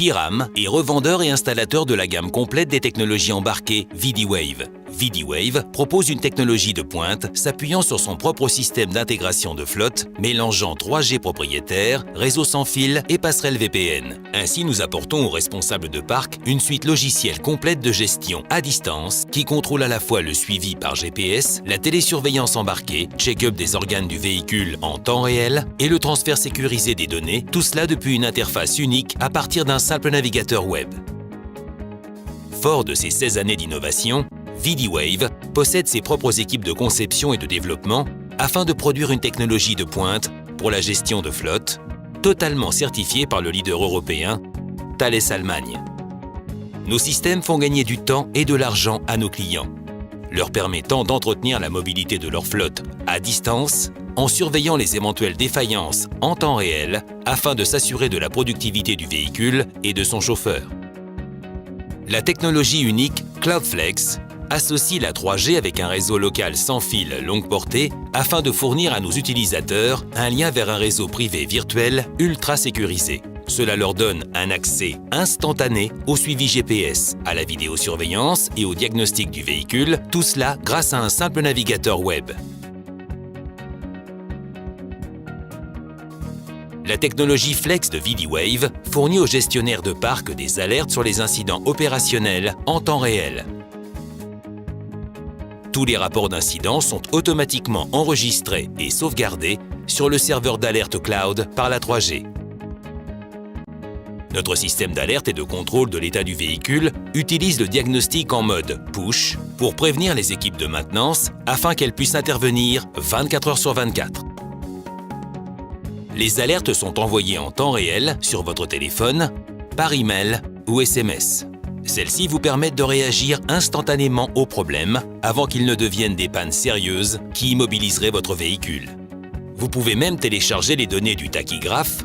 Pyram est revendeur et installateur de la gamme complète des technologies embarquées VidiWave. VidiWave propose une technologie de pointe s'appuyant sur son propre système d'intégration de flotte, mélangeant 3G propriétaire, réseau sans fil et passerelle VPN. Ainsi, nous apportons aux responsables de parc une suite logicielle complète de gestion à distance qui contrôle à la fois le suivi par GPS, la télésurveillance embarquée, check-up des organes du véhicule en temps réel et le transfert sécurisé des données, tout cela depuis une interface unique à partir d'un simple navigateur web. Fort de ses 16 années d'innovation, VidiWave possède ses propres équipes de conception et de développement afin de produire une technologie de pointe pour la gestion de flotte, totalement certifiée par le leader européen, Thales Allemagne. Nos systèmes font gagner du temps et de l'argent à nos clients, leur permettant d'entretenir la mobilité de leur flotte à distance en surveillant les éventuelles défaillances en temps réel afin de s'assurer de la productivité du véhicule et de son chauffeur. La technologie unique CloudFlex associe la 3G avec un réseau local sans fil longue portée afin de fournir à nos utilisateurs un lien vers un réseau privé virtuel ultra sécurisé. Cela leur donne un accès instantané au suivi GPS, à la vidéosurveillance et au diagnostic du véhicule, tout cela grâce à un simple navigateur web. La technologie Flex de VidiWave fournit aux gestionnaires de parc des alertes sur les incidents opérationnels en temps réel. Tous les rapports d'incidents sont automatiquement enregistrés et sauvegardés sur le serveur d'alerte cloud par la 3G. Notre système d'alerte et de contrôle de l'état du véhicule utilise le diagnostic en mode push pour prévenir les équipes de maintenance afin qu'elles puissent intervenir 24 heures sur 24. Les alertes sont envoyées en temps réel sur votre téléphone, par email ou SMS. Celles-ci vous permettent de réagir instantanément aux problèmes avant qu'ils ne deviennent des pannes sérieuses qui immobiliseraient votre véhicule. Vous pouvez même télécharger les données du tachygraphe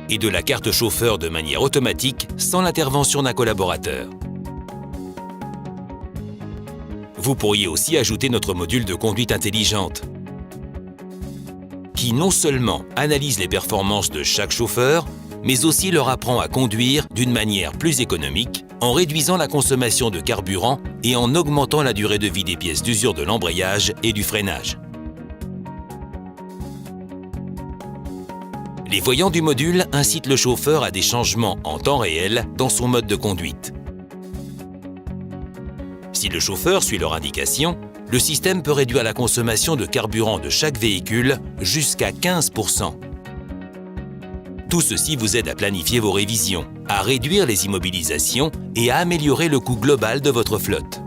et de la carte chauffeur de manière automatique sans l'intervention d'un collaborateur. Vous pourriez aussi ajouter notre module de conduite intelligente qui non seulement analyse les performances de chaque chauffeur, mais aussi leur apprend à conduire d'une manière plus économique en réduisant la consommation de carburant et en augmentant la durée de vie des pièces d'usure de l'embrayage et du freinage. Les voyants du module incitent le chauffeur à des changements en temps réel dans son mode de conduite. Si le chauffeur suit leur indication, le système peut réduire la consommation de carburant de chaque véhicule jusqu'à 15%. Tout ceci vous aide à planifier vos révisions, à réduire les immobilisations et à améliorer le coût global de votre flotte.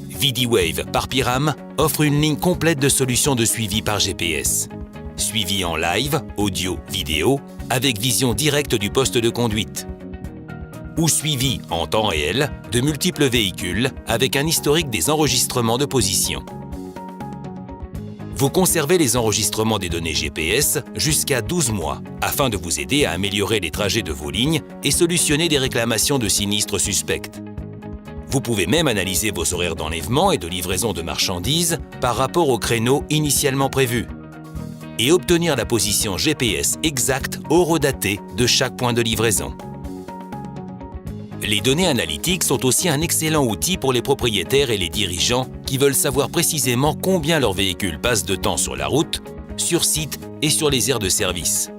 VidiWave par Pyram offre une ligne complète de solutions de suivi par GPS. Suivi en live, audio, vidéo, avec vision directe du poste de conduite. Ou suivi en temps réel de multiples véhicules avec un historique des enregistrements de position. Vous conservez les enregistrements des données GPS jusqu'à 12 mois afin de vous aider à améliorer les trajets de vos lignes et solutionner des réclamations de sinistres suspects. Vous pouvez même analyser vos horaires d'enlèvement et de livraison de marchandises par rapport au créneau initialement prévu et obtenir la position GPS exacte horodatée de chaque point de livraison. Les données analytiques sont aussi un excellent outil pour les propriétaires et les dirigeants qui veulent savoir précisément combien leur véhicule passe de temps sur la route, sur site et sur les aires de service.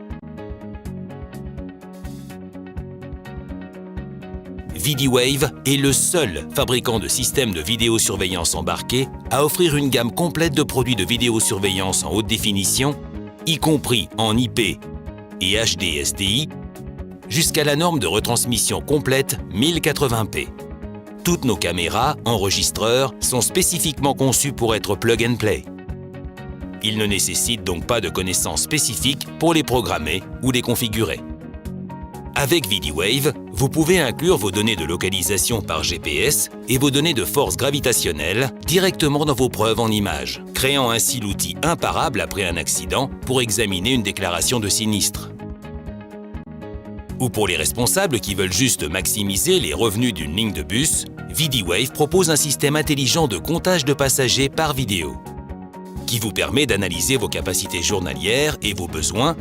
VidiWave est le seul fabricant de systèmes de vidéosurveillance embarqués à offrir une gamme complète de produits de vidéosurveillance en haute définition, y compris en IP et HD SDI, jusqu'à la norme de retransmission complète 1080p. Toutes nos caméras, enregistreurs, sont spécifiquement conçues pour être plug and play. Ils ne nécessitent donc pas de connaissances spécifiques pour les programmer ou les configurer. Avec VidiWave, vous pouvez inclure vos données de localisation par GPS et vos données de force gravitationnelle directement dans vos preuves en images, créant ainsi l'outil imparable après un accident pour examiner une déclaration de sinistre. Ou pour les responsables qui veulent juste maximiser les revenus d'une ligne de bus, VidiWave propose un système intelligent de comptage de passagers par vidéo, qui vous permet d'analyser vos capacités journalières et vos besoins,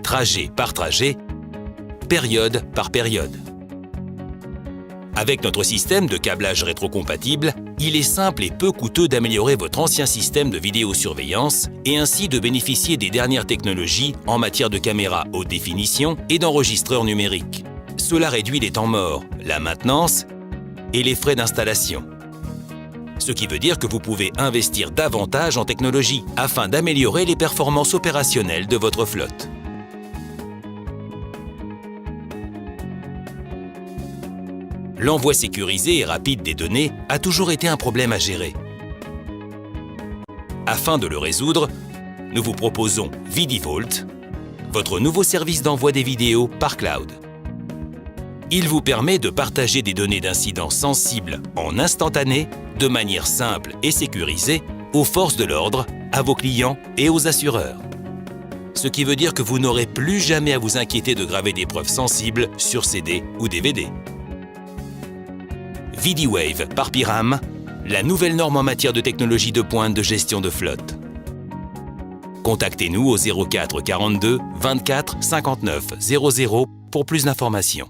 trajet par trajet, période par période. Avec notre système de câblage rétrocompatible, il est simple et peu coûteux d'améliorer votre ancien système de vidéosurveillance et ainsi de bénéficier des dernières technologies en matière de caméra haute définition et d'enregistreurs numériques. Cela réduit les temps morts, la maintenance et les frais d'installation. Ce qui veut dire que vous pouvez investir davantage en technologie afin d'améliorer les performances opérationnelles de votre flotte. L'envoi sécurisé et rapide des données a toujours été un problème à gérer. Afin de le résoudre, nous vous proposons VidiVault, votre nouveau service d'envoi des vidéos par cloud. Il vous permet de partager des données d'incidents sensibles en instantané, de manière simple et sécurisée, aux forces de l'ordre, à vos clients et aux assureurs. Ce qui veut dire que vous n'aurez plus jamais à vous inquiéter de graver des preuves sensibles sur CD ou DVD. VidiWave par Pyram, la nouvelle norme en matière de technologie de pointe de gestion de flotte. Contactez-nous au 04 42 24 59 00 pour plus d'informations.